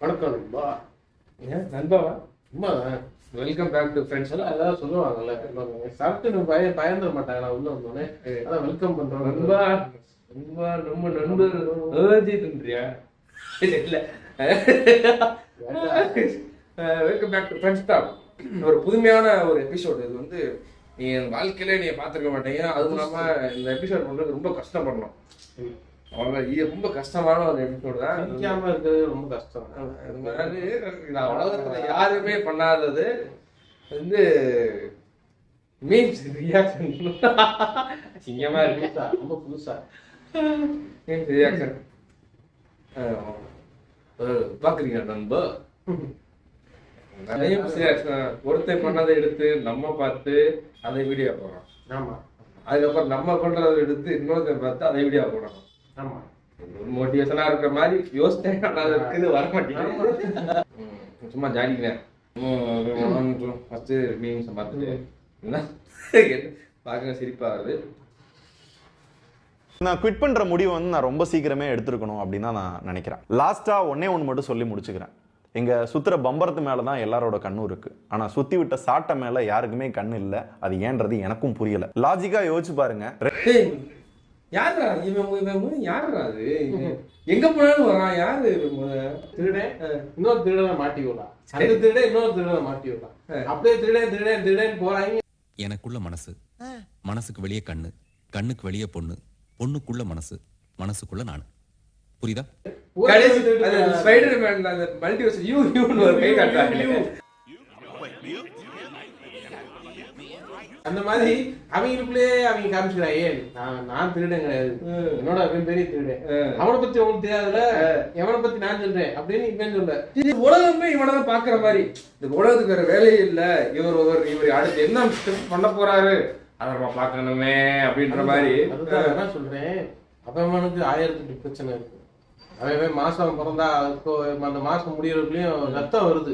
வணக்கம் நண்பா. நண்பாவா? சும்மா வெல்கம் பேக் டு ஃப்ரெண்ட்ஸ். எல்லாம் ஏதாவது சொல்லுவாங்கல்ல, சாப்பிட்டு பயந்துட மாட்டாங்களா உள்ள வந்தோடனே? அதான் வெல்கம் பண்றோம் நண்பா. நண்பா நம்ம நண்பர் ஏஜியா இல்ல. Welcome back to friends talk. ஒரு புதுமையான ஒரு எபிசோடு. இது வந்து நீ என் வாழ்க்கையில நீ பார்த்துருக்க மாட்டீங்க. அதுவும் இல்லாம இந்த எபிசோட் பண்றது ரொம்ப கஷ்டப்படணும். இது ரொம்ப கஷ்டமான ஒரு எபிசோடு தான். சிரிக்காம இருக்கிறது ரொம்ப கஷ்டம். அது மாதிரி நான் உலகத்துல யாருமே பண்ணாதது வந்து மீம்ஸ் ரியாக்ஷன். சிங்கமா இருக்கு, ரொம்ப புதுசா மீம்ஸ் ரியாக்ஷன் பாக்குறீங்க நண்பா. ஒருத்தர் பண்ணதை எடுத்து நம்ம பார்த்து அதை வீடியோ போடுறோம். ஆமா. அதுக்கப்புறம் நம்ம பண்றதை எடுத்து இன்னொருத்தர் பார்த்து அதை வீடியோ போடணும். ஆமா. ஒரு மோட்டிவேஷனா இருக்கிற மாதிரி யோசிச்சேன். ஆனால் இருக்குது வர மாட்டேங்குது. சும்மா ஜாலிக்கிறேன். ஃபர்ஸ்ட் மீம்ஸ் பார்த்துட்டு என்ன பார்க்க சிரிப்பா வருது. நான் குவிட் பண்ற முடிவு வந்து நான் ரொம்ப சீக்கிரமே எடுத்துருக்கணும் அப்படின்னு தான் நான் நினைக்கிறேன். லாஸ்டா ஒன்னே ஒன்று மட்டும் சொல்லி முடிச்சுக்கிறேன். எங்க சுத்துற பம்பரத்து மேலதான் எல்லாரோட கண்ணும் இருக்கு. ஆனா சுத்தி விட்ட சாட்டை மேல யாருக்குமே கண்ணு இல்ல. அது ஏன்றது எனக்கும் புரியல. லாஜிக்கா யோசிச்சு பாருங்க. யாரா இவன்? யாரா அது? எங்க போனாலும் வரான். யாரு திருடன்? இன்னொரு திருடனை மாட்டி விடலாம். அந்த திருட இன்னொரு திருடனை மாட்டி விடலாம். அப்படியே திருடன் போறாங்க. எனக்குள்ள மனசு, மனசுக்கு வெளியே கண்ணு, கண்ணுக்கு வெளியே பொண்ணு, பொண்ணுக்குள்ள மனசு, மனசுக்குள்ள நானு. புரியுதா? ஸ்பைடர்மேன் அந்த மல்டிவர்ஸ் யூன்னு ஒரு கை காட்டுறாங்க. அந்த மாதிரி அவங்களுக்குள்ளே அவங்க காமிச்சுக்கிறாங்க. நான் திருடன் கிடையாது, என்னோட அவன் பெரிய திருடன். அவனை பத்தி உங்களுக்கு தெரியாதுல, எவனை பத்தி நான் சொல்றேன் அப்படின்னு இவன் சொல்ல. இது உலகமே இவனதான் பாக்குற மாதிரி. இந்த உலகத்துக்கு வேற வேலையே இல்ல. இவர் அடுத்து என்ன பண்ண போறாரு அதை நம்ம பாக்கணுமே அப்படின்ற மாதிரி. அதுதான் என்ன சொல்றேன், அவனுக்கு 1008 பிரச்சனை இருக்கு. அவன் மாசம் பிறந்தா அந்த மாசம் முடியறதுக்குள்ளயும் ரத்தம் வருது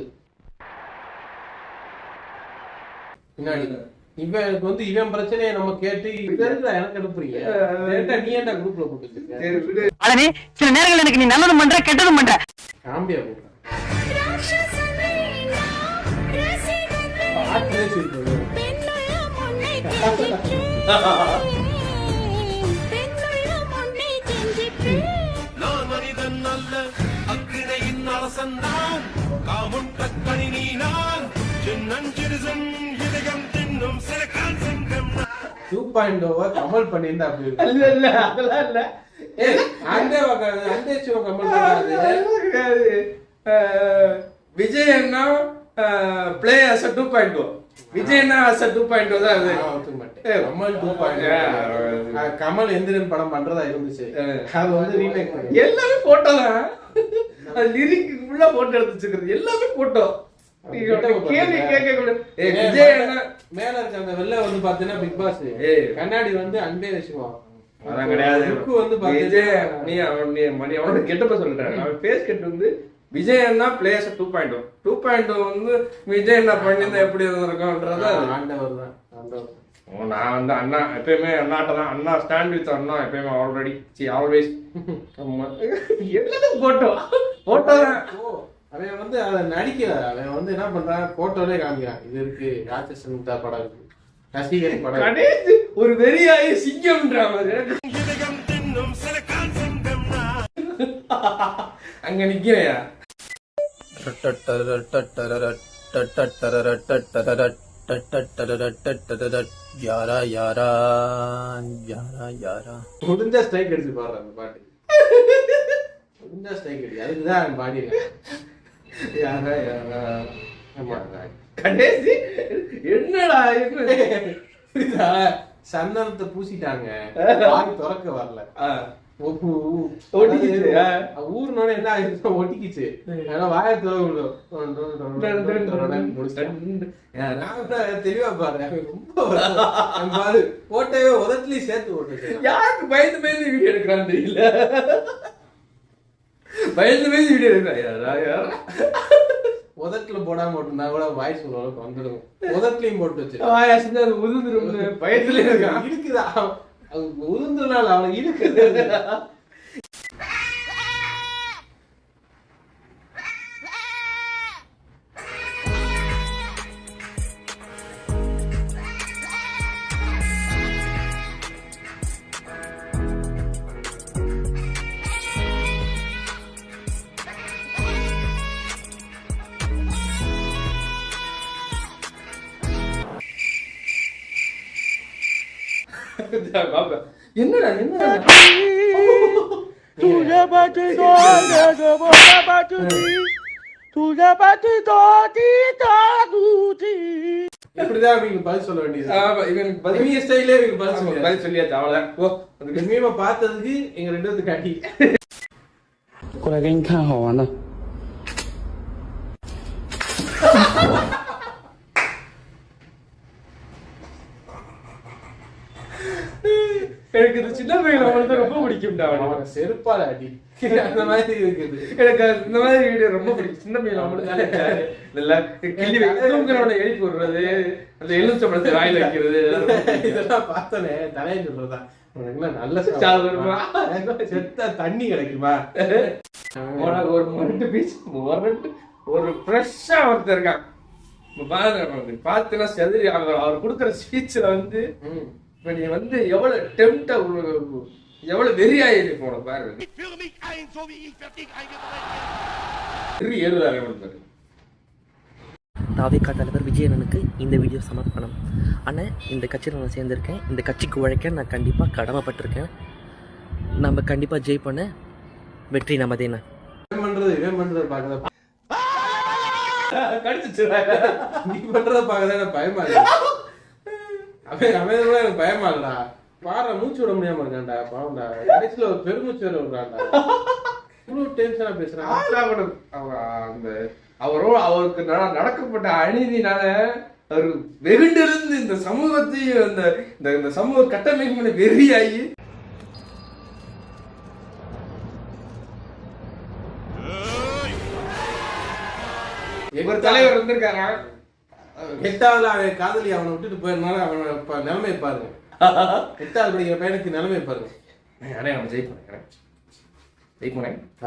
பின்னாடி. இவனுக்கு வந்து இவன் பிரச்சனையை நம்ம கேட்டு எனக்கு அனுப்புறீங்க. நீ ஏன்டா குரூப்ல போட்டு சில நேரங்கள் எனக்கு நீ நல்லதும் பண்ற கெட்டதும் பண்ற காம்பியா போடுற. கமல் பண்ணிருந்தா அப்படி இல்ல அதெல்லாம் இல்ல. விஜய் அண்ணா பிளே அஸ் 2.0. விஜய் அண்ணா அஸ் 2.0 தான் அது. கமல் 2.0. கமல் எந்திரன் படம் பண்றதா இருந்துச்சு. அது வந்து ரீமேக் பண்ணி எல்லாமே போட்டோ தான். அது லிரிக் ஃபுல்லா போட்டோ எடுத்து வச்சிருக்கிறது எல்லாமே போட்டோ. கேள்வி கேட்க விஜய் அண்ணா மேல இருக்க அந்த வெள்ள வந்து பாத்தீங்கன்னா பிக் பாஸ் கண்ணாடி வந்து அன்பே விஷயம் அதான் கிடையாது. வந்து நீ அவனோட கெட்டப்ப சொல்றேன். அவன் பேஸ் கெட்டு வந்து விஜய் அண்ணா பிளேஸ் 2.0. 2.0 வந்து விஜய் அண்ணா பண்ணிருந்தா எப்படி இருக்கும்ன்றது ஆண்டவர் தான். நான் வந்து அண்ணா எப்பயுமே அண்ணாட்ட தான். அண்ணா ஸ்டாண்ட் வித் அண்ணா எப்பயுமே ஆல்ரெடி ஆல்வேஸ் எல்லாத்துக்கும் போட்டோ தான். அவன் வந்து அதை நடிக்கல. அவன் வந்து என்ன பண்றான், போட்டோலே காமிக்கிறான். இது இருக்கு ராட்சசன் படம் இருக்கு, ரசிகர் படம். கடைசி ஒரு வெறியாயி சிங்கம்ன்ற அங்க நிக்கிறையா. யாரா யாரா யாரா யாரா முடிஞ்ச ஸ்ட்ரைக் அடிச்சு பாடுற அந்த பாட்டு. முடிஞ்ச ஸ்ட்ரைக் அடி, அதுக்குதான் பாடிருக்கேன். யாரா யாரா கடைசி என்னடா புரியுதா? சந்தனத்தை பூசிட்டாங்க, திறக்க வரல. ஊர்னோட என்ன ஆயிடுச்சு, ஒட்டிக்கிச்சு. வாய தெளிவா பாரு. ரொம்ப பாரு போட்டவே உதட்டுலயும் சேர்த்து ஓட்டு. யாருக்கு பயந்து வீடியோ எடுக்கிறான்னு தெரியல. பயந்து வீடியோ எடுக்கிறான். உதட்டுல போடாம போட்டுருந்தா கூட வாய்ஸ் அளவுக்கு வந்துடும். உதட்டுலயும் போட்டு வச்சு உதிர்ந்துரும். பயத்துல இருக்கான். இருக்குதா உதிர்ந்தனால அவனுக்கு இருக்குது. என்னடா இப்படிதான் இவங்க பதில் சொல்ல வேண்டியது. ஸ்டைலே இவங்க பதில் சொல்லியாச்சு அவ்வளவுதான். மீமை பார்த்ததுக்கு எங்க 2 பேருக்கு காட்டி 过来给你看好玩的。 எனக்கு இந்த சின்ன பையன் அவனுக்கு ரொம்ப பிடிக்கும்டா. செருப்பால அடி அந்த மாதிரி இருக்குது. எனக்கு இந்த மாதிரி வீடியோ ரொம்ப பிடிக்கும். சின்ன பையன் அவனுக்கு இல்ல கிள்ளி வைக்கிறவன எழுப்பி விடுறது, அந்த எலுமிச்சம்பழத்தை வாயில வைக்கிறது, இதெல்லாம் பார்த்தோன்னே தலையை சொல்றதா உனக்கு நல்ல செத்தா தண்ணி கிடைக்குமா? ஒரு மண்டு பீச் ஒரு ஃப்ரெஷ்ஷா ஒருத்தர் இருக்கான் பாருங்க. பார்த்துனா செதறி அவர் கொடுக்குற ஸ்பீச்ல வந்து இப்ப நீ வந்து எவ்வளவு டெம்ப்டா எவ்வளவு வெறியாயிரு போன பாருங்க. தாவேகா தலைவர் விஜயனுக்கு இந்த வீடியோ சமர்ப்பணம். ஆனால் இந்த கட்சியில் நான் சேர்ந்திருக்கேன். இந்த கட்சிக்கு உழைக்க நான் கண்டிப்பாக கடமைப்பட்டிருக்கேன். நம்ம கண்டிப்பாக ஜெய் பண்ண வெற்றி நமதேன. இவன் பண்றத பார்க்கதான் நீ பண்றத பார்க்கதான் பயமா இல்ல. அவன் எனக்கு பயமா இல்லடா. பாரு மூச்சு விட முடியாம இருக்கான்டா. பாவம்டா. கடைசியில ஒரு பெருமூச்சு வேற விடுறான்டா. இவ்வளவு டென்ஷனா பேசுறான். அந்த அவருக்கு நடக்கப்பட்ட அநீதினால அவர் வெகுண்டிருந்து இந்த சமூகத்தையும் இந்த சமூக கட்டமைப்பு வெறியாகி எங்க தலைவர் வந்திருக்காரா. 8வது அவன் காதலி அவனை விட்டுட்டு போயிருந்தாலும் அவனை நிலைமை பாருங்க. 8வது படிக்கிற பையனுக்கு நிலைமை பாருங்க. அவன் ஜெயிப்பேன்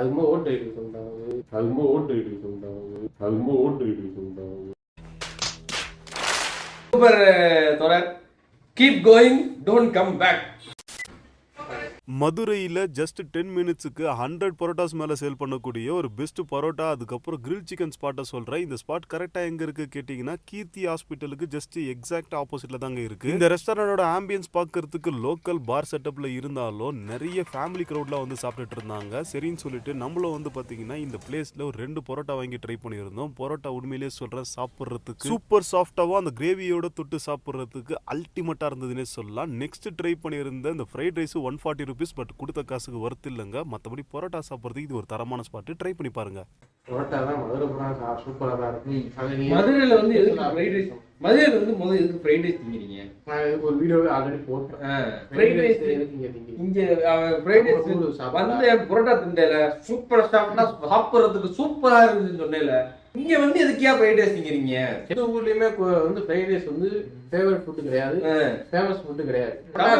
அதுமா ஓட்டு ஐடி சூப்பர் தொடர். Keep going, don't come back. மதுரையில் ஜஸ்ட் 10 மினிட்ஸுக்கு 100 பரோட்டாஸ் மேலே சேல் பண்ணக்கூடிய ஒரு பெஸ்ட் பரோட்டா, அதுக்கப்புறம் கிரில் சிக்கன் ஸ்பாட்டை சொல்கிறேன். இந்த ஸ்பாட் கரெக்டாக எங்கே இருக்குது கேட்டிங்கன்னா கீர்த்தி ஹாஸ்பிட்டலுக்கு ஜஸ்ட் எக்ஸாக்ட் ஆப்போசிட்டில் தாங்க இருக்குது. இந்த ரெஸ்டாரண்டோட ஆம்பியன்ஸ் பார்க்கறதுக்கு லோக்கல் பார் செட்டப்பில் இருந்தாலும் நிறைய ஃபேமிலி க்ரௌட்லாம் வந்து சாப்பிட்டுட்டு இருந்தாங்க. சரின்னு சொல்லிட்டு நம்மளும் வந்து பார்த்தீங்கன்னா இந்த பிளேஸில் ஒரு 2 பரோட்டா வாங்கி ட்ரை பண்ணியிருந்தோம். பரோட்டா உண்மையிலேயே சொல்கிறேன் சாப்பிட்றதுக்கு சூப்பர் சாஃப்டாகவும் அந்த கிரேவியோட தொட்டு சாப்பிட்றதுக்கு அல்டிமேட்டாக இருந்ததுன்னே சொல்லலாம். நெக்ஸ்ட் ட்ரை பண்ணியிருந்த இந்த ஃப்ரைட் ரைஸ் 140 rupees, பட் கொடுத்த காசுக்கு ஒர்த் இல்லைங்க. மற்றபடி பரோட்டா சாப்பிட்றதுக்கு இது ஒரு தரமான ஸ்பாட். ட்ரை பண்ணி பாருங்க. பரோட்டா தான் மதுரை சூப்பரா தான் இருக்கும். மதுரையில வந்து எதுக்கு ஃப்ரைட் ரைஸ்? மதுரையில வந்து முதல்ல எதுக்கு ஃப்ரைட் ரைஸ் திங்கிறீங்க? நான் ஒரு வீடியோவே ஆல்ரெடி போட்டேன். ஃப்ரைட் ரைஸ் இங்க ஃப்ரைட் ரைஸ் வந்து பரோட்டா திண்டல சூப்பரா சாப்பிட்றதுக்கு சூப்பரா இருந்துச்சுன்னு சொன்னேல. இங்க வந்து எதுக்கியா ஃப்ரைட் ரைஸ் திங்கிறீங்க? எந்த ஊர்லயுமே வந்து ஃப்ரைட் ரைஸ் வந்து ஃபேவரட் ஃபுட் கிடையாது, ஃபேமஸ் ஃபுட் கிடையாது.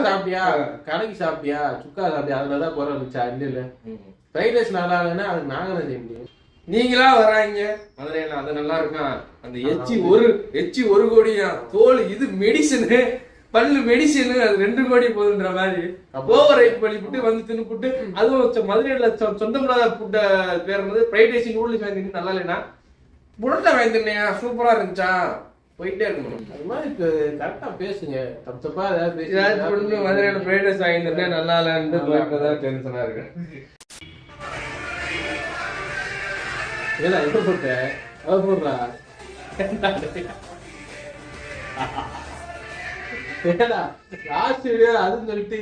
சாப்பிட்டியா, கடைக்கு சாப்பிட்டியா, சுக்கா சாப்பிட்டியா, அதுலதான் குறை இருந்துச்சா? இல்ல ஃப்ரைட் ரைஸ் நல்லா இல்லைன்னா அதுக்கு நாங்க தான் செய்ய முடியும். நீங்களா வராங்க மதுரையில அது நல்லா இருக்கும். அந்த எச்சி ஒரு கோடியா, தோல் இது மெடிசனு, பல்லு மெடிசனு, அது 2 கோடி போகுதுன்ற மாதிரி ஓவர் ரைட் பண்ணிவிட்டு வந்து தின்னுப்புட்டு அதுவும் மதுரையில சொந்தமில்லாத ஃபுட்ட பேர் வந்து ஃப்ரைட் ரைஸ் நூடுல்ஸ் வாங்கி நல்லா இல்லைன்னா புரோட்டா வாங்கிருந்தேன் சூப்பரா இருந்துச்சா போயிட்டே இருக்கணும். அது மாதிரி கரெக்டா பேசுங்க. தப்பா ஏதாவது மதுரையில ஃப்ரைட் ரைஸ் வாங்கிருந்தேன் நல்லா இல்லைன்னு டென்ஷனா இருக்கு. ஏன்னா இப்ப போட்ட அவ போடுறா லாஸ்ட் வீடியோ அதுன்னு சொல்லிட்டு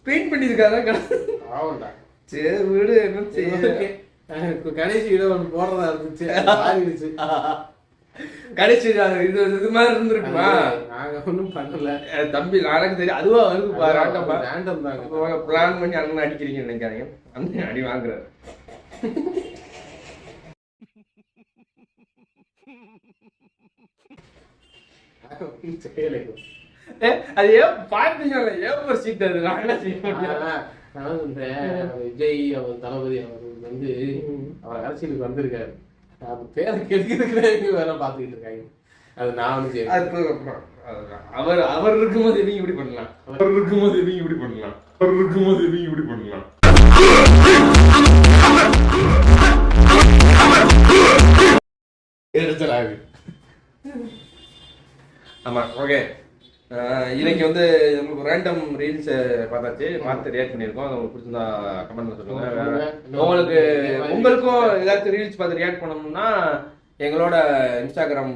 பெயிண்ட் பண்ணிருக்காங்க. சரி வீடு என்ன கடைசி வீடியோ ஒன்று போடுறதா இருந்துச்சு. கடைசி இது மாதிரி இருந்திருக்குமா? நாங்க ஒன்றும் பண்ணல தம்பி, நாளைக்கு தெரியும். அதுவா வருது ரேண்டம் தாங்க. பிளான் பண்ணி அண்ணன் அடிக்கிறீங்கன்னு நினைக்காதீங்க. அண்ணன் அடி வாங்குறாரு. அது ஏன் பாத்தீங்களா? ஏன் சீட் அது நான் என்ன செய்ய முடியும்? நான் சொல்றேன், விஜய் அவர் தளபதி அவர் வந்து அவர் அரசியலுக்கு வந்திருக்காரு. பேரை கெடுக்கிறதுக்கு வேற பாத்துக்கிட்டு இருக்காங்க. அது நான் வந்து அவர் இருக்கும்போது இவங்க இப்படி பண்ணலாம், அவர் இருக்கும்போது இவங்க இப்படி பண்ணலாம், அவர் இருக்கும்போது இவங்க இப்படி பண்ணலாம். எரிச்சல் ஆகுது. ஆமா ஓகே. இன்னைக்கு வந்து உங்களுக்கு ரேண்டம் ரீல்ஸ் பார்த்தாச்சு, பார்த்து ரியாக்ட் பண்ணியிருக்கோம். அது உங்களுக்கு பிடிச்சிருந்தா கமெண்ட்ல சொல்லுங்க. உங்களுக்கும் ஏதாச்சும் ரீல்ஸ் பார்த்து ரியாக்ட் பண்ணணும்னா எங்களோட இன்ஸ்டாகிராம்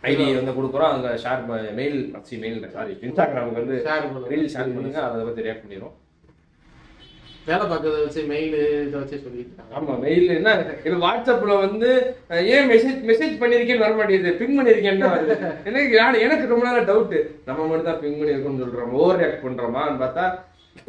ஐடி வந்து கொடுக்குறோம். அங்கே ஷேர் மெயில் சாரி இன்ஸ்டாகிராமுக்கு வந்து ரீல்ஸ் ஷேர் பண்ணுங்க, அதை பற்றி ரியாக்ட் பண்ணிடுவோம். வேலை பார்க்கறத வச்சு மெயில் இதை வச்சு சொல்லிட்டு. ஆமா மெயில் என்ன இது வாட்ஸ்அப்ல வந்து ஏன் மெசேஜ் பண்ணிருக்கேன்னு வர மாட்டேங்குது, பிங் பண்ணிருக்கேன்னு வருது. எனக்கு ரொம்ப நாள் டவுட், நம்ம மட்டும் தான் பிங் பண்ணிருக்கோம்னு சொல்றோம், ஓவர் ரியாக்ட் பண்றோமான்னு பார்த்தா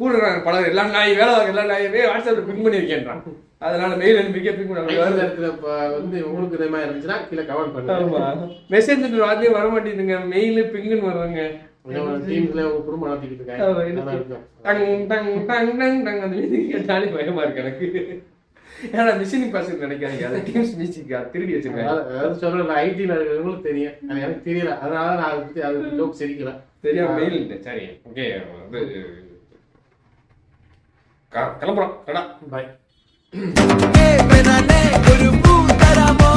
கூட பலர் எல்லா நாய் வேலை எல்லா நாயுமே வாட்ஸ்அப்ல பிங் பண்ணிருக்கேன்றான். அதனால மெயில் அனுப்பிக்க பிங் பண்ண இருக்கிறப்ப வந்து உங்களுக்கு இதே மாதிரி இருந்துச்சுன்னா கீழே கமெண்ட் பண்ணுங்க. மெசேஜ் வார்த்தையே வர மாட்டேங்குதுங்க, மெயில் பிங்குன்னு வருவாங்க. டீம்ல உங்க குடும்பம் நடத்திக்கிட்டு இருக்காங்க. பயமா இருக்கு எனக்கு. ஏன்னா மிஷினிங் பாஸ் நினைக்காதீங்க, அது டீம்ஸ் மியூசிக் திருடி வச்சிருக்காங்க. அதாவது சொல்றேன், ஐடில இருக்கிறவங்களுக்கு தெரியும், எனக்கு தெரியல, அதனால நான் அதை பத்தி அது ஜோக் சிரிக்கல. தெரியாம மெயில் சரி ஓகே கிளம்புறோம். பாய். ஒரு பூ தரமோ